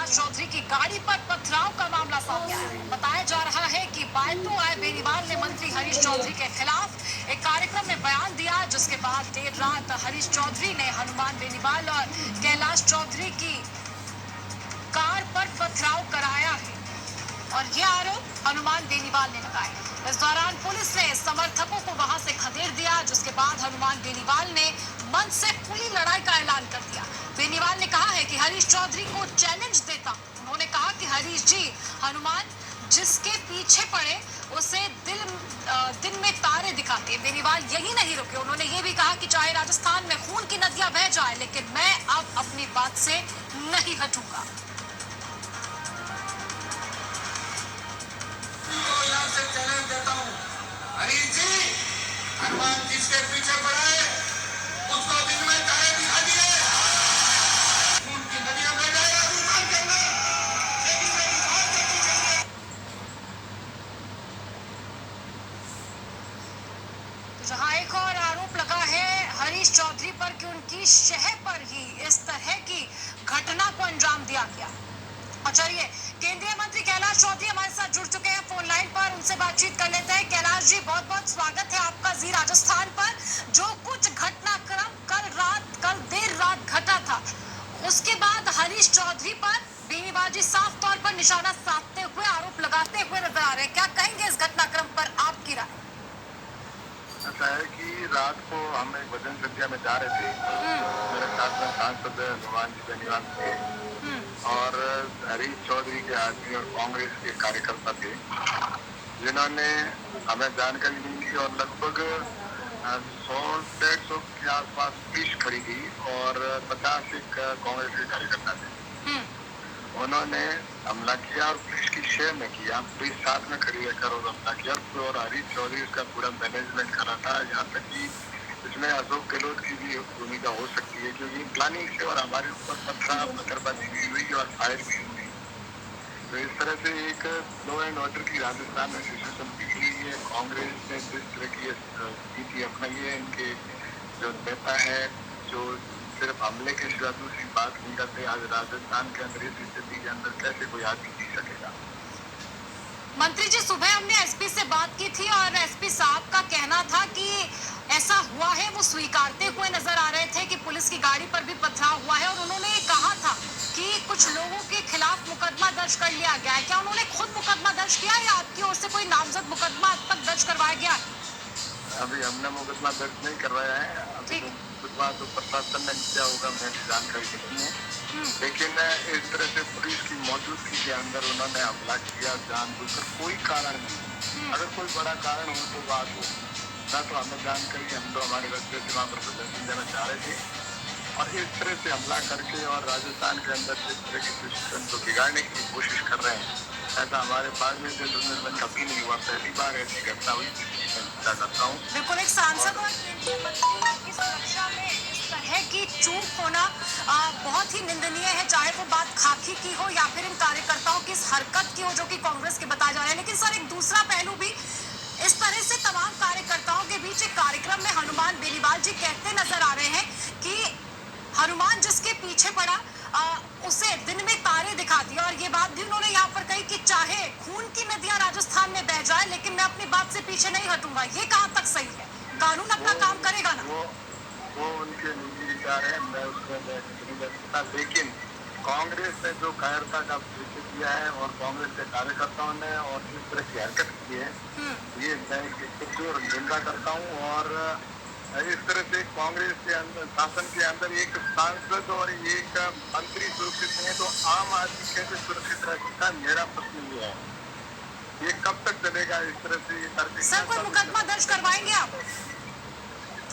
कैलाश चौधरी की गाड़ी पर पथराव का मामला सामने आया है। बताया जा रहा है कि बायतू आए बेनीवाल ने मंत्री हरीश चौधरी के खिलाफ एक कार्यक्रम में बयान दिया, जिसके बाद देर रात हरीश चौधरी ने हनुमान बेनीवाल और कैलाश चौधरी की कार पर पथराव कराया है और ये आरोप हनुमान बेनीवाल ने लगाए। इस दौरान पुलिस ने समर्थकों को वहां से खदेड़ दिया, जिसके बाद हनुमान बेनीवाल ने मंच से खुली लड़ाई का ऐलान कर दिया। बेनीवाल ने कहा है कि हरीश चौधरी को चैलेंज देता। उन्होंने कहा कि हरीश जी, हनुमान जिसके पीछे पड़े उसे दिन में तारे दिखाते हैं। बेनीवाल यही नहीं रुके, उन्होंने ये भी कहा कि चाहे राजस्थान में खून की नदियां बह जाए, लेकिन मैं अब अपनी बात से नहीं हटूंगा। चैलेंज देता हूं, हरीश जी, हनुमान जिसके पीछे पड़ा है उसको दिन में तारे दिखा दिए, खून की नदियां बह जाए, राजस्थान के अंदर जहां एक और आरोप लगा है हरीश चौधरी पर कि उनकी शहर पर ही इस तरह की घटना को अंजाम दिया गया। और चलिए, केंद्रीय मंत्री कैलाश चौधरी हमारे साथ जुड़ चुके हैं फोन लाइन पर, उनसे बातचीत कर लेते हैं। कैलाश जी, बहुत बहुत स्वागत है आपका जी राजस्थान पर। जो कुछ घटनाक्रम कल देर रात घटा था, उसके बाद हरीश चौधरी पर बेनीवाल जी साफ तौर पर निशाना साधते हुए, आरोप लगाते हुए नजर आ रहे हैं। क्या कहेंगे इस घटनाक्रम पर, आपकी राय? ऐसा है कि रात को हम एक भजन संध्या में जा रहे थे, मेरे साथ में सांसद हनुमान जी बेनीवाल थे और हरीश चौधरी के आदमी और कांग्रेस के कार्यकर्ता थे, जिन्होंने हमें जानकारी दी थी और लगभग 100-150 के आसपास पुलिस खरीदी और 50 एक कांग्रेस के कार्यकर्ता थे। उन्होंने हमला किया और पुलिस की शेयर में किया, पुलिस साथ में खड़ी रहकर और हमला किया और हरीश चौधरी इसका पूरा मैनेजमेंट कर रहा था। यहाँ तक कि इसमें अशोक गहलोत की भी भूमिका हो सकती है, क्योंकि प्लानिंग से और हमारे ऊपर पत्थरबाजी भी हुई और फायर भी हुई। तो इस तरह से एक लॉ एंड ऑर्डर की राजस्थान में सिचुएशन बिगड़ी है। कांग्रेस ने जिस तरह की नीति अपनाई है, इनके जो नेता है जो सिर्फ हमले के सिवा दूसरी बात नहीं करते, आज राजस्थान के अंदर इस स्थिति के अंदर कैसे कोई आदमी जी सकेगा। मंत्री जी, सुबह हमने एसपी से बात की थी और एसपी साहब का कहना था कि ऐसा हुआ है, वो स्वीकारते हुए नजर आ रहे थे कि पुलिस की गाड़ी पर भी पथराव हुआ है और उन्होंने कहा था कि कुछ लोगों के खिलाफ मुकदमा दर्ज कर लिया गया है। क्या उन्होंने खुद मुकदमा दर्ज किया या आपकी ओर से कोई नामजद मुकदमा अब तक दर्ज करवाया गया है? अभी हमने मुकदमा दर्ज नहीं करवाया है, अभी मुकदमा तो प्रशासन ने किया होगा, मैंने जानकारी नहीं है। लेकिन इस तरह से पुलिस की मौजूदगी के अंदर उन्होंने हमला किया जानबूझकर, कोई कारण नहीं। अगर कोई बड़ा कारण हो तो बात हो ना, तो हमें जानकारी, हम तो हमारे रास्ते से वहाँ पर प्रदर्शन देना चाह रहे थे और इस तरह से हमला करके और राजस्थान के अंदर जिस तरह की सिचुएशन को बिगाड़ने की कोशिश कर रहे हैं, ऐसा हमारे पास में कभी नहीं हुआ, पहली बार ऐसी घटना हुई जिसकी मैं करता हूँ। बिल्कुल, एक सांसद और केंद्रीय मंत्री की सुरक्षा में इस तरह की चूक होना बहुत ही निंदनीय है, चाहे वो बात खाकी की हो या फिर इन कार्यकर्ताओं की इस हरकत की हो जो कि कांग्रेस के बताए जा रहे हैं। लेकिन सर, एक दूसरा पहलू भी, इस तरह से तमाम कार्यकर्ताओं के बीच एक कार्यक्रम में हनुमान बेनीवाल जी कहते नजर आ रहे हैं कि हनुमान जिसके पीछे पड़ा उसे दिन में तारे दिखा दिया, और ये बात भी उन्होंने यहाँ पर कही कि चाहे खून की नदियां राजस्थान में बह जाए, लेकिन मैं अपनी बात से पीछे नहीं हटूंगा। ये कहाँ तक सही है? कानून अपना काम करेगा ना? वो उनके निजी विचार है, मैं उसमें नहीं कर सकता, लेकिन कांग्रेस ने जो कायरता का परिचय दिया है और कांग्रेस के कार्यकर्ताओं ने और जिस तरह की हरकत की है, ये मैं इसकी और निंदा करता हूँ। और इस तरह से कांग्रेस के अंदर, शासन के अंदर एक सांसद और एक मंत्री सुरक्षित नहीं है, तो आम आदमी कैसे सुरक्षित रह सकता है? मेरा प्रश्न ये है, ये कब तक चलेगा इस तरह से? ये करके सर, कोई मुकदमा दर्ज करवाएंगे आप?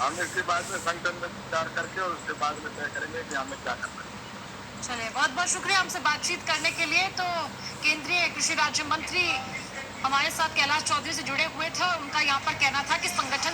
हम इसके बाद में संगठन में विचार करके और उसके बाद में तय करेंगे कि हमें क्या करना है। चलिए, बहुत बहुत शुक्रिया हमसे बातचीत करने के लिए। तो केंद्रीय कृषि राज्य मंत्री हमारे साथ कैलाश चौधरी से जुड़े हुए थे और उनका यहाँ पर कहना था कि संगठन